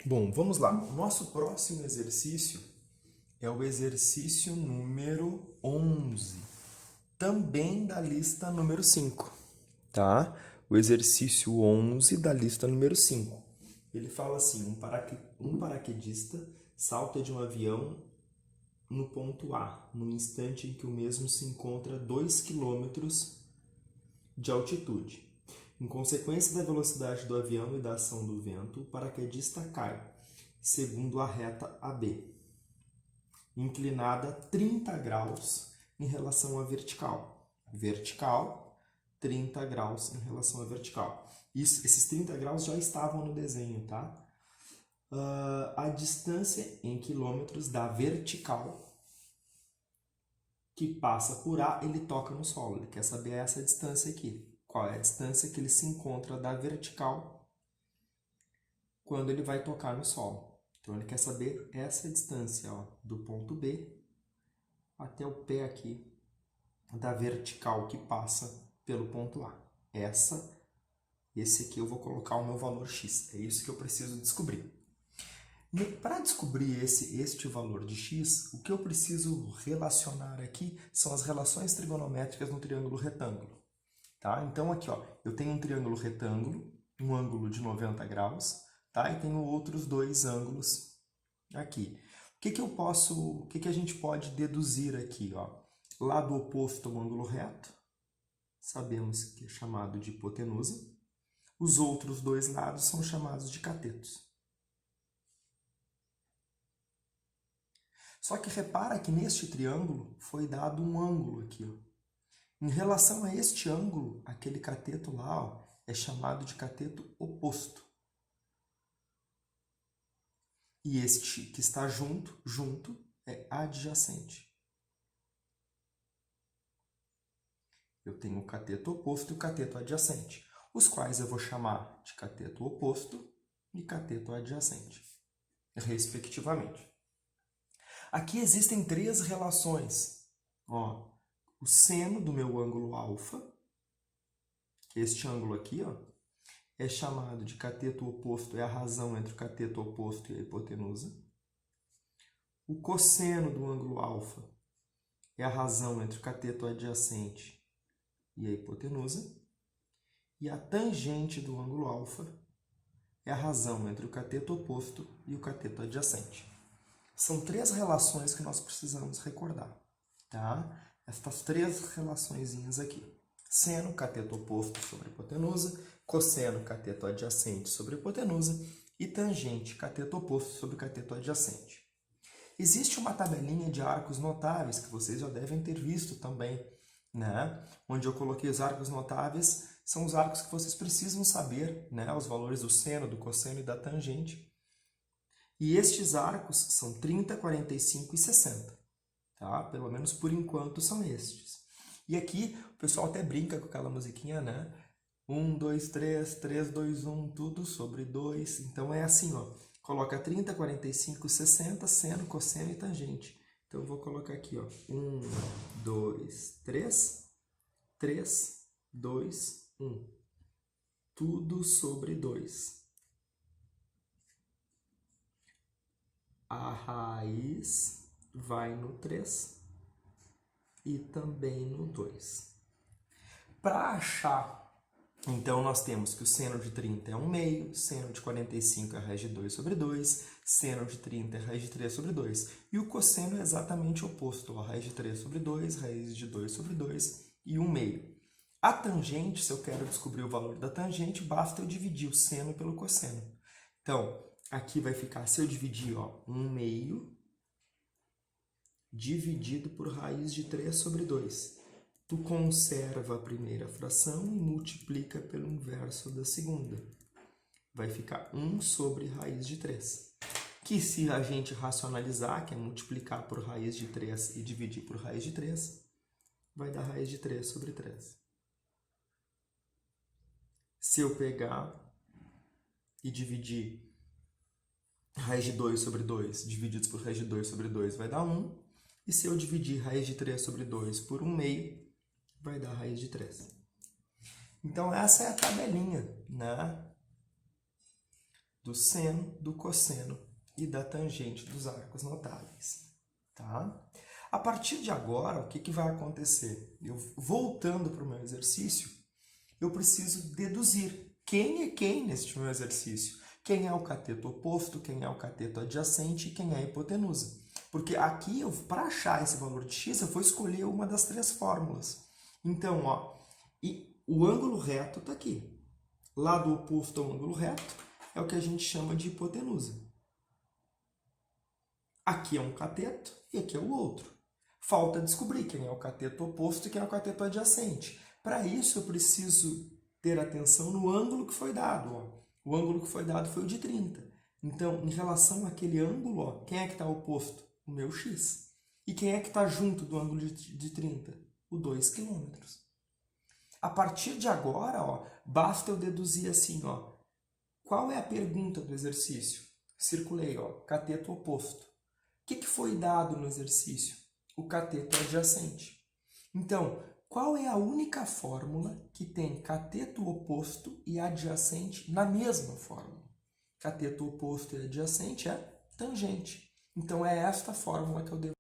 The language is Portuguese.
Bom, vamos lá. O nosso próximo exercício é o exercício número 11, também da lista número 5, tá? O exercício 11 da lista número 5. Ele fala assim, um paraquedista salta de um avião no ponto A, no instante em que o mesmo se encontra a 2 quilômetros de altitude. Em consequência da velocidade do avião e da ação do vento, o paraquedista cai, segundo a reta AB, inclinada 30 graus em relação à vertical. Vertical, 30 graus em relação à vertical. Esses 30 graus já estavam no desenho, tá? A distância em quilômetros da vertical que passa por A, ele toca no solo. Ele quer saber essa distância aqui. Qual é a distância que ele se encontra da vertical quando ele vai tocar no solo. Então, ele quer saber essa distância, ó, do ponto B até o pé aqui da vertical que passa pelo ponto A. Esse aqui eu vou colocar o meu valor x. É isso que eu preciso descobrir. Para descobrir este valor de x, o que eu preciso relacionar aqui são as relações trigonométricas no triângulo retângulo. Tá? Então, aqui, ó, eu tenho um triângulo retângulo, um ângulo de 90 graus, tá? E tenho outros dois ângulos aqui. O que a gente pode deduzir aqui, ó? Lado oposto ao ângulo reto, sabemos que é chamado de hipotenusa. Os outros dois lados são chamados de catetos. Só que repara que neste triângulo foi dado um ângulo aqui, ó. Em relação a este ângulo, aquele cateto lá, ó, é chamado de cateto oposto. E este que está junto é adjacente. Eu tenho o cateto oposto e o cateto adjacente, os quais eu vou chamar de cateto oposto e cateto adjacente, respectivamente. Aqui existem três relações. Ó, o seno do meu ângulo alfa, este ângulo aqui, ó, é chamado de cateto oposto, é a razão entre o cateto oposto e a hipotenusa. O cosseno do ângulo alfa é a razão entre o cateto adjacente e a hipotenusa. E a tangente do ângulo alfa é a razão entre o cateto oposto e o cateto adjacente. São três relações que nós precisamos recordar, tá? Estas três relaçõezinhas aqui. Seno, cateto oposto sobre hipotenusa, cosseno, cateto adjacente sobre hipotenusa e tangente, cateto oposto sobre cateto adjacente. Existe uma tabelinha de arcos notáveis que vocês já devem ter visto também, né? Onde eu coloquei os arcos notáveis, são os arcos que vocês precisam saber, né? Os valores do seno, do cosseno e da tangente. E estes arcos são 30, 45 e 60, tá? Pelo menos por enquanto são estes. E aqui o pessoal até brinca com aquela musiquinha, né? 1, 2, 3, 3, 2, 1, tudo sobre 2. Então é assim, ó. Coloca 30, 45, 60, seno, cosseno e tangente. Então eu vou colocar aqui, ó. 1, 2, 3, 3, 2, 1. Tudo sobre 2. A raiz vai no 3 e também no 2. Para achar, então, nós temos que o seno de 30 é 1/2, seno de 45 é raiz de 2 sobre 2, seno de 30 é raiz de 3 sobre 2. E o cosseno é exatamente o oposto, ó, raiz de 3 sobre 2, raiz de 2 sobre 2 e 1/2. A tangente, se eu quero descobrir o valor da tangente, basta eu dividir o seno pelo cosseno. Então, aqui vai ficar, se eu dividir, ó, 1/2 dividido por raiz de 3 sobre 2. Tu conserva a primeira fração e multiplica pelo inverso da segunda. Vai ficar 1 sobre raiz de 3. Que se a gente racionalizar, que é multiplicar por raiz de 3 e dividir por raiz de 3, vai dar raiz de 3 sobre 3. Se eu pegar e dividir raiz de 2 sobre 2 divididos por raiz de 2 sobre 2 vai dar 1. E se eu dividir raiz de 3 sobre 2 por 1/2, vai dar raiz de 3. Então, essa é a tabelinha, né? do seno, do cosseno e da tangente dos arcos notáveis. Tá? A partir de agora, o que vai acontecer? Eu, voltando para o meu exercício, eu preciso deduzir quem é quem neste meu exercício. Quem é o cateto oposto, quem é o cateto adjacente e quem é a hipotenusa. Porque aqui, para achar esse valor de x, eu vou escolher uma das 3 fórmulas. Então, ó, e o ângulo reto está aqui. Lado oposto ao ângulo reto é o que a gente chama de hipotenusa. Aqui é um cateto e aqui é o outro. Falta descobrir quem é o cateto oposto e quem é o cateto adjacente. Para isso, eu preciso ter atenção no ângulo que foi dado. Ó. O ângulo que foi dado foi o de 30. Então, em relação àquele ângulo, ó, quem é que está oposto? O meu x. E quem é que está junto do ângulo de 30? O 2 km. A partir de agora, ó, basta eu deduzir assim, ó, qual é a pergunta do exercício? Circulei, ó, cateto oposto. O que foi dado no exercício? O cateto adjacente. Então, qual é a única fórmula que tem cateto oposto e adjacente na mesma fórmula? Cateto oposto e adjacente é tangente. Então, é esta fórmula que eu devo